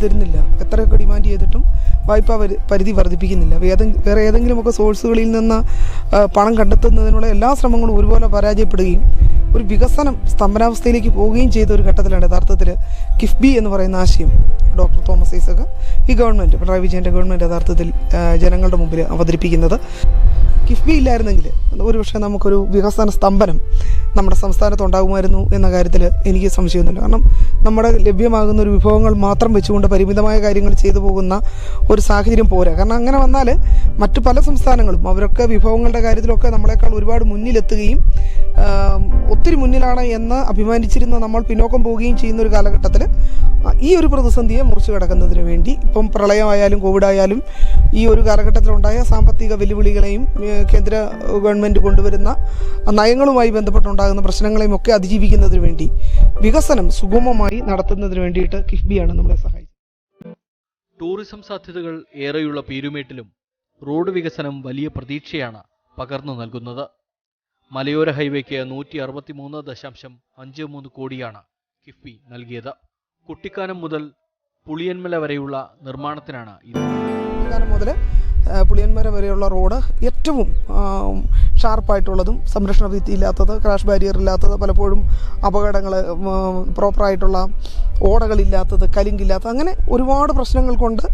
തരുന്നില്ല. എത്രയൊക്കെ ഡിമാൻഡ് ചെയ്തിട്ടും വായ്പാ പരിധി വർദ്ധിപ്പിക്കുന്നില്ല. വേറെ ഏതെങ്കിലുമൊക്കെ സോഴ്സുകളിൽ നിന്ന് പണം കണ്ടെത്തുന്നതിനുള്ള എല്ലാ ശ്രമങ്ങളും ഒരുപോലെ പരാജയപ്പെടുകയും ഒരു വികസനം സ്തംഭനാവസ്ഥയിലേക്ക് പോവുകയും ചെയ്ത ഒരു ഘട്ടത്തിലാണ് യഥാർത്ഥത്തിൽ കിഫ്ബി എന്ന് പറയുന്ന ആശയം ഡോക്ടർ തോമസ് ഐസക് ഈ ഗവൺമെൻറ്, പിണറായി വിജയൻ്റെ ഗവൺമെൻറ് യഥാർത്ഥത്തിൽ ജനങ്ങളുടെ മുമ്പിൽ അവതരിപ്പിക്കുന്നത്. കിഫ്ബി ഇല്ലായിരുന്നെങ്കിൽ ഒരുപക്ഷെ നമുക്കൊരു വികസന സ്തംഭനം നമ്മുടെ സംസ്ഥാനത്ത് ഉണ്ടാകുമായിരുന്നു എന്ന കാര്യത്തിൽ എനിക്ക് സംശയമൊന്നുമില്ല. കാരണം നമ്മുടെ ലഭ്യമാകുന്ന ഒരു വിഭവങ്ങൾ മാത്രം വെച്ചുകൊണ്ട് പരിമിതമായ കാര്യങ്ങൾ ചെയ്തു പോകുന്ന ഒരു സാഹചര്യം പോരാ. കാരണം അങ്ങനെ വന്നാൽ മറ്റു പല സംസ്ഥാനങ്ങളും അവരൊക്കെ വിഭവങ്ങളുടെ കാര്യത്തിലൊക്കെ നമ്മളെക്കാൾ ഒരുപാട് മുന്നിലെത്തുകയും ഒത്തിരി മുന്നിലാണ് എന്ന് അഭിമാനിച്ചിരുന്ന നമ്മൾ പിന്നോക്കം പോവുകയും ചെയ്യുന്ന ഒരു കാലഘട്ടത്തിൽ ഈ ഒരു പ്രതിസന്ധിയെ മുറിച്ചു കടക്കുന്നതിന് വേണ്ടി ഇപ്പം പ്രളയമായാലും കോവിഡായാലും ഈ ഒരു കാലഘട്ടത്തിലുണ്ടായ സാമ്പത്തിക വെല്ലുവിളികളെയും കേന്ദ്ര ഗവൺമെൻറ് കൊണ്ടുവരുന്ന നയങ്ങളുമായി ബന്ധപ്പെട്ടുണ്ടാകുന്ന പ്രശ്നങ്ങളെയും ഒക്കെ അതിജീവിക്കുന്നതിന് വേണ്ടി വികസനം സുഗമമായി നടത്തുന്നതിന് വേണ്ടിയിട്ട് കിഫ്ബിയാണ് നമ്മളെ സഹായിച്ചത്. ടൂറിസം സാധ്യതകൾ ഏറെയുള്ള പീരുമേട്ടിലും റോഡ് വികസനം വലിയ പ്രതീക്ഷയാണ് പകർന്നു നൽകുന്നത്. മലയോര ഹൈവേക്ക് 163.53 കോടിയാണ് കിഫ്ബി നൽകിയത്. കുട്ടിക്കാനം മുതൽ പുളിയന്മല വരെയുള്ള നിർമ്മാണത്തിനാണ് ഇത്. കുട്ടിക്കാനം മുതൽ പുളിയന്മല വരെയുള്ള റോഡ് ഏറ്റവും ഷാർപ്പായിട്ടുള്ളതും സംരക്ഷണ ഭിത്തി ഇല്ലാത്തത്, ക്രാഷ് ബാരിയർ ഇല്ലാത്തത്, പലപ്പോഴും അപകടങ്ങൾ, പ്രോപ്പറായിട്ടുള്ള ഓടകളില്ലാത്തത്, കലിങ്കില്ലാത്തത്, അങ്ങനെ ഒരുപാട് പ്രശ്നങ്ങൾ കൊണ്ട്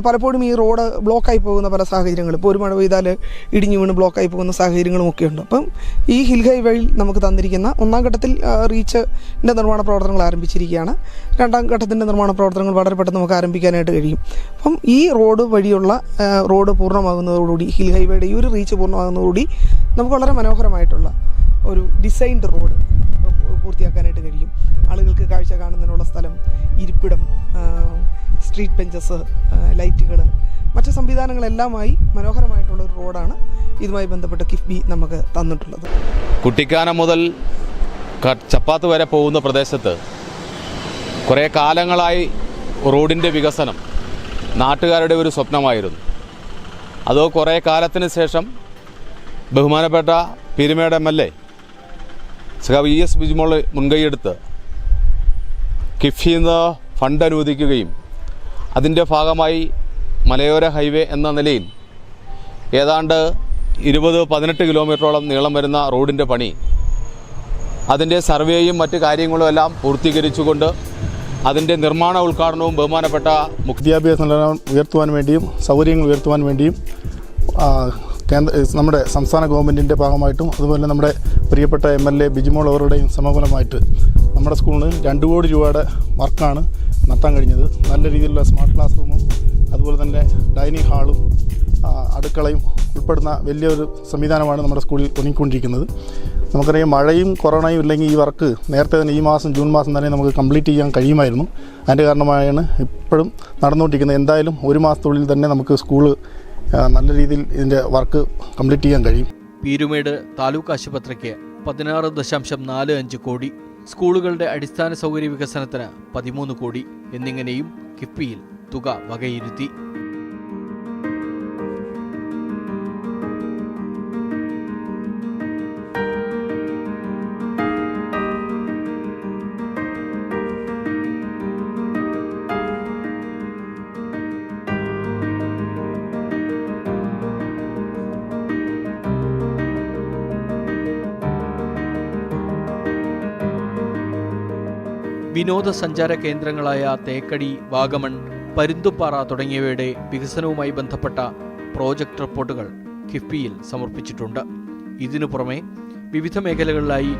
പലപ്പോഴും ഈ റോഡ് ബ്ലോക്കായി പോകുന്ന പല സാഹചര്യങ്ങളും, ഇപ്പോൾ ഒരു മഴ പെയ്താൽ ഇടിഞ്ഞു വീണ് ബ്ലോക്കായി പോകുന്ന സാഹചര്യങ്ങളും ഒക്കെ ഉണ്ട്. അപ്പം ഈ ഹിൽ ഹൈവേയിൽ നമുക്ക് തന്നിരിക്കുന്ന ഒന്നാം ഘട്ടത്തിൽ റീച്ചിൻ്റെ നിർമ്മാണ പ്രവർത്തനങ്ങൾ ആരംഭിച്ചിരിക്കുകയാണ്. രണ്ടാം ഘട്ടത്തിൻ്റെ നിർമ്മാണ പ്രവർത്തനങ്ങൾ വളരെ പെട്ടെന്ന് നമുക്ക് ആരംഭിക്കാനായിട്ട് കഴിയും. അപ്പം ഈ റോഡ് വഴിയുള്ള റോഡ് പൂർണ്ണമാകുന്നതോടുകൂടി, ഹിൽ ഹൈവേയുടെ ഈ ഒരു റീച്ച് പൂർണ്ണമാകുന്നതോടുകൂടി നമുക്ക് വളരെ മനോഹരമായിട്ടുള്ള ഒരു ഡിസൈൻഡ് റോഡ് പൂർത്തിയാക്കാനായിട്ട് കഴിയും. ആളുകൾക്ക് കാഴ്ച കാണുന്നതിനുള്ള സ്ഥലം, ഇരിപ്പിടം, സ്ട്രീറ്റ് ബെഞ്ചസ്, ലൈറ്റുകൾ, മറ്റ് സംവിധാനങ്ങളെല്ലാമായി മനോഹരമായിട്ടുള്ള ഒരു റോഡാണ് ഇതുമായി ബന്ധപ്പെട്ട് കിഫ്ബി നമുക്ക് തന്നിട്ടുള്ളത്. കുട്ടിക്കാനം മുതൽ ചപ്പാത്ത് വരെ പോകുന്ന പ്രദേശത്ത് കുറേ കാലങ്ങളായി റോഡിൻ്റെ വികസനം നാട്ടുകാരുടെ ഒരു സ്വപ്നമായിരുന്നു. അത് കുറേ കാലത്തിന് ശേഷം ബഹുമാനപ്പെട്ട പീരുമേട് MLA ES ബിജിമോൾ മുൻകൈയെടുത്ത് കിഫ്ബിയിൽ നിന്ന് ഫണ്ട് അനുവദിക്കുകയും അതിൻ്റെ ഭാഗമായി മലയോര ഹൈവേ എന്ന നിലയിൽ ഏതാണ്ട് 20-18 കിലോമീറ്ററോളം നീളം വരുന്ന റോഡിൻ്റെ പണി, അതിൻ്റെ സർവേയും മറ്റ് കാര്യങ്ങളും എല്ലാം പൂർത്തീകരിച്ചുകൊണ്ട് അതിൻ്റെ നിർമ്മാണ ഉദ്ഘാടനവും ബഹുമാനപ്പെട്ട വിദ്യാഭ്യാസ നിലവാരം ഉയർത്തുവാൻ വേണ്ടിയും സൗകര്യങ്ങൾ ഉയർത്തുവാൻ വേണ്ടിയും നമ്മുടെ സംസ്ഥാന ഗവൺമെൻറ്റിൻ്റെ ഭാഗമായിട്ടും അതുപോലെ നമ്മുടെ പ്രിയപ്പെട്ട MLA ബിജിമോൾ അവരുടെയും സമഫലമായിട്ട് നമ്മുടെ സ്കൂളിന് 2 കോടി രൂപയുടെ വർക്കാണ് നടത്താൻ കഴിഞ്ഞത്. നല്ല രീതിയിലുള്ള സ്മാർട്ട് ക്ലാസ് റൂമും അതുപോലെ തന്നെ ഡൈനിങ് ഹാളും അടുക്കളയും ഉൾപ്പെടുന്ന വലിയൊരു സംവിധാനമാണ് നമ്മുടെ സ്കൂളിൽ ഒരുങ്ങിക്കൊണ്ടിരിക്കുന്നത്. നമുക്കറിയാം, മഴയും കൊറോണയും ഇല്ലെങ്കിൽ ഈ വർക്ക് നേരത്തെ തന്നെ ഈ മാസം ജൂൺ മാസം തന്നെ നമുക്ക് കംപ്ലീറ്റ് ചെയ്യാൻ കഴിയുമായിരുന്നു. അതിൻ്റെ കാരണമായാണ് ഇപ്പോഴും നടന്നുകൊണ്ടിരിക്കുന്നത്. എന്തായാലും 1 മാസത്തുള്ളിൽ തന്നെ നമുക്ക് സ്കൂള് നല്ല രീതിയിൽ ഇതിൻ്റെ വർക്ക് കംപ്ലീറ്റ് ചെയ്യാൻ കഴിയും. പീരുമേട് താലൂക്ക് ആശുപത്രിക്ക് 16.45 കോടി, സ്കൂളുകളുടെ അടിസ്ഥാന സൗകര്യ വികസനത്തിന് 13 കോടി എന്നിങ്ങനെയും കിഫ്ബിയിൽ തുക വകയിരുത്തി. വിനോദസഞ്ചാര കേന്ദ്രങ്ങളായ തേക്കടി, വാഗമൺ, പരുന്തുംപാറ തുടങ്ങിയവയുടെ വികസനവുമായി ബന്ധപ്പെട്ട പ്രോജക്റ്റ് റിപ്പോർട്ടുകൾ കിഫ്ബിയിൽ സമർപ്പിച്ചിട്ടുണ്ട്. ഇതിനു പുറമെ വിവിധ മേഖലകളിലായി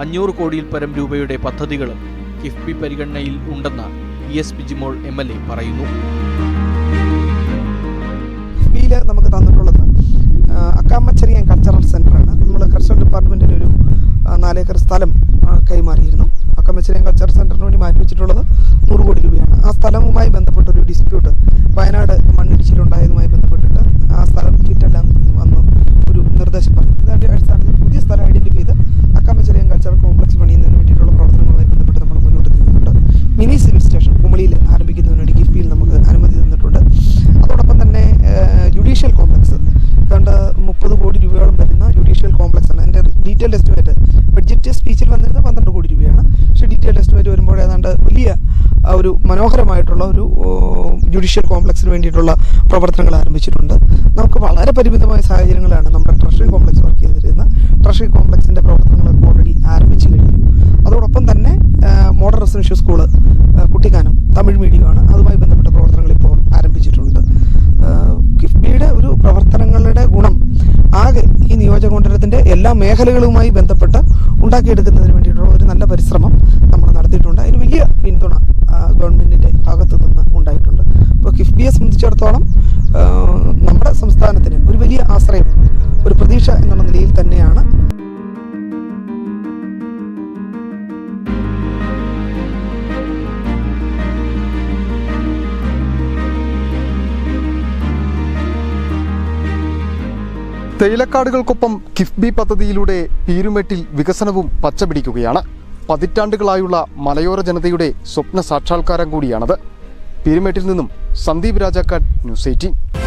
500 കോടിയിൽ പരം രൂപയുടെ പദ്ധതികളും കിഫ്ബി പരിഗണനയിൽ ഉണ്ടെന്ന് ES ബിജിമോൾ MLA പറയുന്നു. കിഫ്ബിയിൽ നമുക്ക് തന്നിട്ടുള്ളത് അക്കാമച്ചെറിയാൻ കൾച്ചറൽ സെൻ്ററാണ്. നമ്മൾ കൾച്ചറൽ ഡിപ്പാർട്ട്മെൻറ്റിന് ഒരു 4 ഏക്കർ സ്ഥലം കൈമാറിയിരുന്നു. അക്കാമച്ചെറിയാൻ കൾച്ചറൽ സെൻ്ററിന് വേണ്ടി മാറ്റിവെച്ചിട്ടുള്ളത് 100 കോടി രൂപയാണ്. ആ സ്ഥലവുമായി ബന്ധപ്പെട്ടൊരു ഡിസ്പ്യൂട്ട് വയനാട് മണ്ണിടിച്ചിലുണ്ടായതുമായി ബന്ധപ്പെട്ടിട്ട് ആ സ്ഥലം ഫിറ്റല്ല വന്ന് ഒരു നിർദ്ദേശം പറഞ്ഞു. ഇതിൻ്റെ അടിസ്ഥാനത്തിൽ പുതിയ സ്ഥലം ഐഡൻറ്റിഫൈ ചെയ്ത് അക്കാമച്ചെറിയാൻ കൾച്ചറൽ കോംപ്ലക്സ് പണിയുന്നതിന് വേണ്ടിയിട്ടുള്ള പ്രവർത്തനങ്ങളുമായി ബന്ധപ്പെട്ട് നമ്മൾ മുന്നോട്ട് നീങ്ങുന്നുണ്ട്. മിനി സിവിൽ സ്റ്റേഷൻ കുമളിയിൽ ആരംഭിക്കുന്നതിന് വേണ്ടി കിഫ്ബിയിൽ നമുക്ക് അനുമതി തന്നിട്ടുണ്ട്. അതോടൊപ്പം തന്നെ ജുഡീഷ്യൽ കോംപ്ലക്സ് ഏതാണ്ട് 30 കോടി രൂപയോളം വരുന്ന ജുഡീഷ്യൽ കോംപ്ലക്സ് ആണ്. അതിൻ്റെ ഡീറ്റെയിൽഡ് എസ്റ്റിമേറ്റ് ബഡ്ജറ്റ് സ്പീച്ചിൽ വന്നിരുന്നത് 12 കോടി രൂപയാണ്. പക്ഷേ ഡീറ്റെയിൽഡ് എസ്റ്റിമേറ്റ് വരുമ്പോൾ ഏതാണ്ട് വലിയ ഒരു ഒരു മനോഹരമായിട്ടുള്ള ഒരു ജുഡീഷ്യൽ കോംപ്ലക്സിന് വേണ്ടിയിട്ടുള്ള പ്രവർത്തനങ്ങൾ ആരംഭിച്ചിട്ടുണ്ട്. നമുക്ക് വളരെ പരിമിതമായ സാഹചര്യങ്ങളാണ് നമ്മുടെ ട്രഷറി കോംപ്ലക്സ് വർക്ക് ചെയ്തിരുന്നത്. ട്രഷറി കോംപ്ലക്സിൻ്റെ പ്രവർത്തനങ്ങൾ ഓൾറെഡി ആരംഭിച്ചു കഴിഞ്ഞു. അതോടൊപ്പം തന്നെ model residential school Kuttikkanam Tamil മീഡിയമാണ്, അതുമായി ബന്ധപ്പെട്ട പ്രവർത്തനങ്ങൾ ഇപ്പോൾ ആരംഭിച്ചിട്ടുണ്ട്. കിഫ്ബിയുടെ ഒരു പ്രവർത്തനങ്ങളുടെ ഗുണം ആകെ ഈ നിയോജകമണ്ഡലത്തിൻ്റെ എല്ലാ മേഖലകളുമായി ബന്ധപ്പെട്ട് ഉണ്ടാക്കിയെടുക്കുന്നതിന് വേണ്ടിയിട്ടുള്ള ഒരു നല്ല പരിശ്രമം നമ്മൾ നടത്തിയിട്ടുണ്ട്. അതിന് വലിയ പിന്തുണ ഗവൺമെൻറ്റിൻ്റെ ഭാഗത്തു നിന്ന് ഉണ്ടായിട്ടുണ്ട്. ഇപ്പോൾ കിഫ്ബിയെ സംബന്ധിച്ചിടത്തോളം നമ്മുടെ സംസ്ഥാനത്തിന് ഒരു വലിയ ആശ്രയം, ഒരു പ്രതീക്ഷ എന്നുള്ള നിലയിൽ തന്നെയാണ്. തേയിലക്കാടുകൾക്കൊപ്പം കിഫ്ബി പദ്ധതിയിലൂടെ പീരുമേട്ടിൽ വികസനവും പച്ചപിടിക്കുകയാണ്. പതിറ്റാണ്ടുകളായുള്ള മലയോര ജനതയുടെ സ്വപ്ന സാക്ഷാത്കാരം കൂടിയാണത്. പീരുമേട്ടിൽ നിന്നും സന്ദീപ് രാജാക്കാട്, ന്യൂസ് 18.